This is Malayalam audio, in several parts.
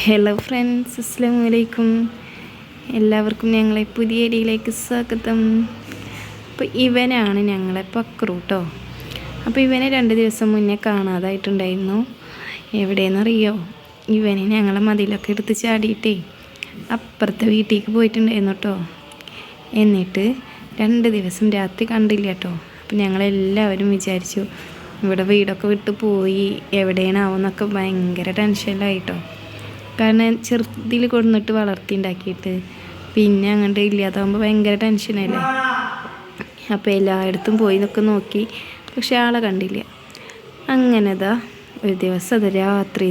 ഹലോ ഫ്രണ്ട്സ്, അസ്സലാമു അലൈക്കും. എല്ലാവർക്കും ഞങ്ങളെ പുതിയ വീഡിയോയിലേക്ക് സ്വാഗതം. അപ്പോൾ ഇവനാണ് ഞങ്ങളെ പക്രു കേട്ടോ. അപ്പോൾ ഇവനെ 2 ദിവസം മുന്നേ കാണാതായിട്ടുണ്ടായിരുന്നു. എവിടെയെന്നറിയോ? ഇവനെ ഞങ്ങളെ മതിലൊക്കെ എടുത്ത് ചാടിയിട്ടേ അപ്പുറത്തെ വീട്ടിലേക്ക് പോയിട്ടുണ്ടായിരുന്നു കേട്ടോ. എന്നിട്ട് 2 ദിവസം രാത്രി കണ്ടില്ല കേട്ടോ. അപ്പോൾ ഞങ്ങളെല്ലാവരും വിചാരിച്ചു ഇവിടെ വീടൊക്കെ വിട്ട് പോയി എവിടെയാണാവുന്നൊക്കെ ഭയങ്കര ടെൻഷനിലായിട്ടോ. കാരണം ചെറുതിൽ കൊണ്ടുവന്നിട്ട് വളർത്തിണ്ടാക്കിയിട്ട് പിന്നെ അങ്ങോട്ട് ഇല്ലാതാകുമ്പോൾ ഭയങ്കര ടെൻഷനല്ലേ. അപ്പോൾ എല്ലായിടത്തും പോയി എന്നൊക്കെ നോക്കി, പക്ഷെ ആളെ കണ്ടില്ല. അങ്ങനെ ഒരു ദിവസം രാത്രി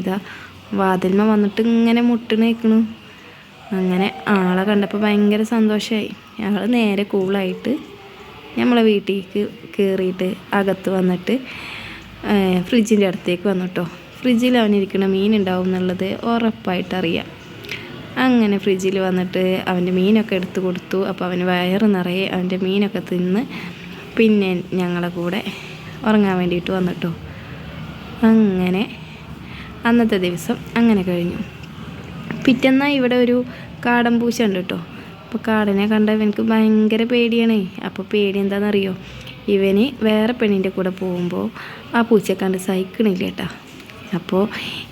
വാതിൽമ വന്നിട്ട് ഇങ്ങനെ മുട്ടണേക്കണു. അങ്ങനെ ആളെ കണ്ടപ്പോൾ ഭയങ്കര സന്തോഷമായി. ഞങ്ങൾ നേരെ കൂളായിട്ട് നമ്മളെ വീട്ടിലേക്ക് കയറിയിട്ട് അകത്ത് വന്നിട്ട് ഫ്രിഡ്ജിൻ്റെ അടുത്തേക്ക് വന്നു കേട്ടോ. ഫ്രിഡ്ജിൽ അവനിരിക്കുന്ന മീനുണ്ടാവും എന്നുള്ളത് ഉറപ്പായിട്ടറിയാം. അങ്ങനെ ഫ്രിഡ്ജിൽ വന്നിട്ട് അവൻ്റെ മീനൊക്കെ എടുത്ത് കൊടുത്തു. അപ്പോൾ അവന് വയറ് നിറയെ അവൻ്റെ മീനൊക്കെ തിന്ന് പിന്നെ ഞങ്ങളെ കൂടെ ഉറങ്ങാൻ വേണ്ടിയിട്ട് വന്നിട്ടോ. അങ്ങനെ അന്നത്തെ ദിവസം അങ്ങനെ കഴിഞ്ഞു. പിറ്റേന്നാ ഇവിടെ ഒരു കാടൻ പൂച്ച ഉണ്ട് കേട്ടോ. അപ്പോൾ കാടനെ കണ്ട ഇവനക്ക് ഭയങ്കര പേടിയാണേ. അപ്പോൾ പേടി എന്താണെന്നറിയോ? ഇവന് വേറെ പെണ്ണിൻ്റെ കൂടെ പോകുമ്പോൾ ആ പൂച്ചയെ കണ്ട് സഹിക്കണില്ല കേട്ടോ. അപ്പോൾ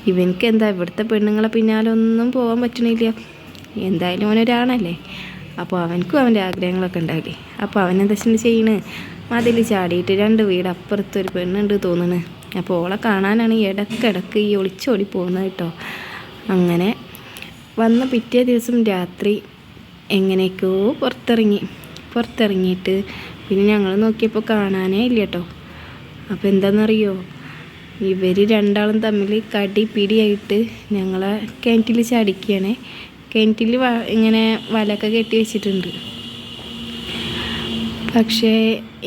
ഇവനക്ക് ഇവിടുത്തെ പെണ്ണുങ്ങളെ പിന്നാലെ ഒന്നും പോകാൻ പറ്റണില്ല. എന്തായാലും അവനൊരാണല്ലേ. അപ്പോൾ അവനക്കും അവൻ്റെ ആഗ്രഹങ്ങളൊക്കെ ഉണ്ടാവില്ലേ. അപ്പോൾ അവനെന്താ ചെയ്യണ്? മതിൽ ചാടിയിട്ട് 2 വീട് അപ്പുറത്തൊരു പെണ്ണുണ്ട് തോന്നണ്. അപ്പോൾ ഓളെ കാണാനാണ് ഇടയ്ക്കിടയ്ക്ക് ഈ ഒളിച്ചോടി പോകുന്നത് കേട്ടോ. അങ്ങനെ വന്ന പിറ്റേ ദിവസം രാത്രി എങ്ങനെയൊക്കെയോ പുറത്തിറങ്ങിയിട്ട് പിന്നെ ഞങ്ങൾ നോക്കിയപ്പോൾ കാണാനേ ഇല്ല കേട്ടോ. അപ്പോൾ എന്താണെന്നറിയോ? ഇവർ 2 തമ്മിൽ പിടിയായിട്ട് ഞങ്ങളെ കിണറ്റിൽ ചാടിക്കുകയാണ്. കിണറ്റിൽ ഇങ്ങനെ വലയൊക്കെ കെട്ടി വെച്ചിട്ടുണ്ട്. പക്ഷേ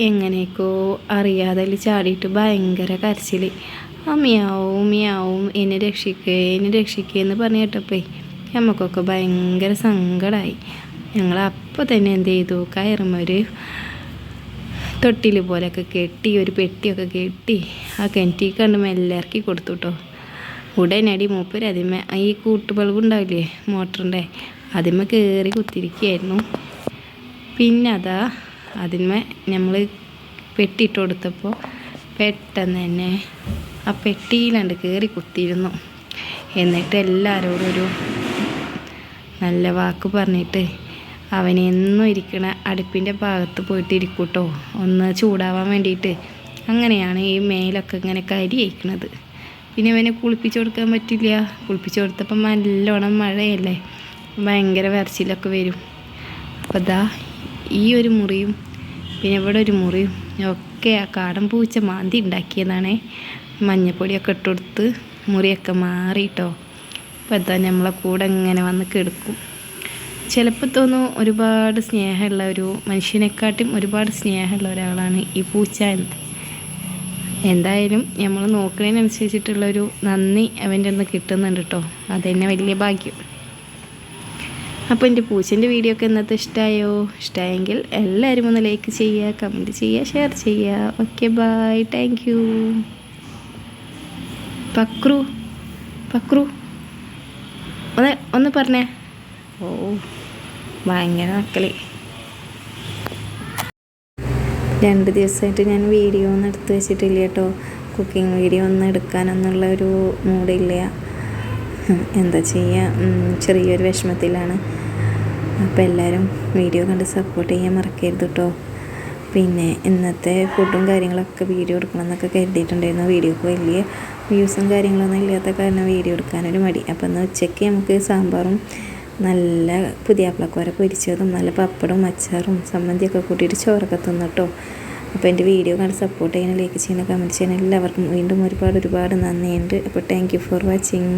എങ്ങനെയൊക്കെയോ അറിയാതെ ചാടിയിട്ട് ഭയങ്കര കരച്ചിൽ. മിയാവും എന്നെ രക്ഷിക്കേ എന്ന് പറഞ്ഞ് കേട്ടപ്പോൾ നമുക്കൊക്കെ ഭയങ്കര സങ്കടമായി. ഞങ്ങൾ അപ്പോൾ തന്നെ എന്ത് ചെയ്തു? കയറുമ്പോൾ തൊട്ടിൽ പോലെയൊക്കെ കെട്ടി ഒരു പെട്ടിയൊക്കെ കെട്ടി ആ കിണറ്റിൽ കണ്ട് മെല്ലെ ഇറക്കി കൊടുത്തു കേട്ടോ. ഉടനടി മൂപ്പര് അതിന്മേ ഈ കൂട്ടുബൾബ് ഉണ്ടാവില്ലേ മോട്ടറിൻ്റെ, അതിന്മേ കയറി കുത്തിരിക്കുകയായിരുന്നു. പിന്നെ അതിന്മേ നമ്മൾ പെട്ടിയിട്ട് കൊടുത്തപ്പോൾ പെട്ടെന്ന് തന്നെ ആ പെട്ടിയിലാണ്ട് കയറി കുത്തിയിരുന്നു. എന്നിട്ട് എല്ലാവരോടും ഒരു നല്ല വാക്ക് പറഞ്ഞിട്ട് അവനെന്നും ഇരിക്കണ അടുപ്പിൻ്റെ ഭാഗത്ത് പോയിട്ട് ഇരിക്കൂട്ടോ, ഒന്ന് ചൂടാവാൻ വേണ്ടിയിട്ട്. അങ്ങനെയാണ് ഈ മേലൊക്കെ ഇങ്ങനെ കരി അയക്കണത്. പിന്നെ അവനെ കുളിപ്പിച്ച് കൊടുക്കാൻ പറ്റില്ല. കുളിപ്പിച്ച് കൊടുത്തപ്പോൾ നല്ലോണം മഴയല്ലേ, ഭയങ്കര വിറച്ചിലൊക്കെ വരും. അപ്പോൾ ഈ ഒരു മുറിയും പിന്നെ ഇവിടെ ഒരു മുറിയും ഒക്കെ ആ കാടൻ പൂച്ച മാന്തി ഉണ്ടാക്കിയതാണ്. മഞ്ഞപ്പൊടിയൊക്കെ ഇട്ടുകൊടുത്ത് മുറിയൊക്കെ മാറിയിട്ടോ. അപ്പോൾ നമ്മളെ കൂടെ ഇങ്ങനെ വന്ന് കിടക്കും. ചിലപ്പോൾ തോന്നും ഒരുപാട് സ്നേഹമുള്ള ഒരു മനുഷ്യനെക്കാട്ടും ഒരുപാട് സ്നേഹമുള്ള ഒരാളാണ് ഈ പൂച്ച എന്ന്. എന്തായാലും നമ്മൾ നോക്കുന്നതിനനുസരിച്ചിട്ടുള്ളൊരു നന്ദി അവൻ്റെ ഒന്ന് കിട്ടുന്നുണ്ട് കേട്ടോ. അതെന്നെ വലിയ ഭാഗ്യം. അപ്പോൾ എൻ്റെ പൂച്ചൻ്റെ വീഡിയോ ഒക്കെ ഇന്നത്തെ ഇഷ്ടമായെങ്കിൽ എല്ലാവരും ഒന്ന് ലൈക്ക് ചെയ്യുക, കമൻറ്റ് ചെയ്യുക, ഷെയർ ചെയ്യുക. Okay, bye, thank you. Pakru ഒന്ന് പറഞ്ഞേ. ഓ, ഭയങ്കര മക്കളി. 2 ദിവസമായിട്ട് ഞാൻ വീഡിയോ ഒന്നും എടുത്ത് വെച്ചിട്ടില്ല കേട്ടോ. കുക്കിംഗ് വീഡിയോ ഒന്നും എടുക്കാനൊന്നുള്ള ഒരു മൂഡില്ല. എന്താ ചെയ്യുക, ചെറിയൊരു വിഷമത്തിലാണ്. അപ്പോൾ എല്ലാവരും വീഡിയോ കണ്ട് സപ്പോർട്ട് ചെയ്യാൻ മറക്കരുത് കേട്ടോ. പിന്നെ ഇന്നത്തെ ഫുഡും കാര്യങ്ങളൊക്കെ വീഡിയോ എടുക്കണം എന്നൊക്കെ കരുതിയിട്ടുണ്ടായിരുന്നു. വീഡിയോക്ക് വലിയ വ്യൂസും കാര്യങ്ങളൊന്നും ഇല്ലാത്ത കാരണം വീഡിയോ എടുക്കാനൊരു മടി. അപ്പോൾ ഇന്ന് ഉച്ചയ്ക്ക് നമുക്ക് സാമ്പാറും നല്ല പുതിയാപ്പിളക്കോര പൊരിച്ചതും നല്ല പപ്പടും അച്ചാറും സമ്മന്തിയൊക്കെ കൂട്ടിയിട്ട് ചോറൊക്കെ തിന്നു കേട്ടോ. അപ്പോൾ എൻ്റെ വീഡിയോ കണ്ട് സപ്പോർട്ട് ചെയ്യണം, ലൈക്ക് ചെയ്യണം, കമൻറ്റ് ചെയ്യണം. എല്ലാവർക്കും വീണ്ടും ഒരുപാട് നന്ദിയുണ്ട്. അപ്പോൾ താങ്ക് യു ഫോർ വാച്ചിങ്.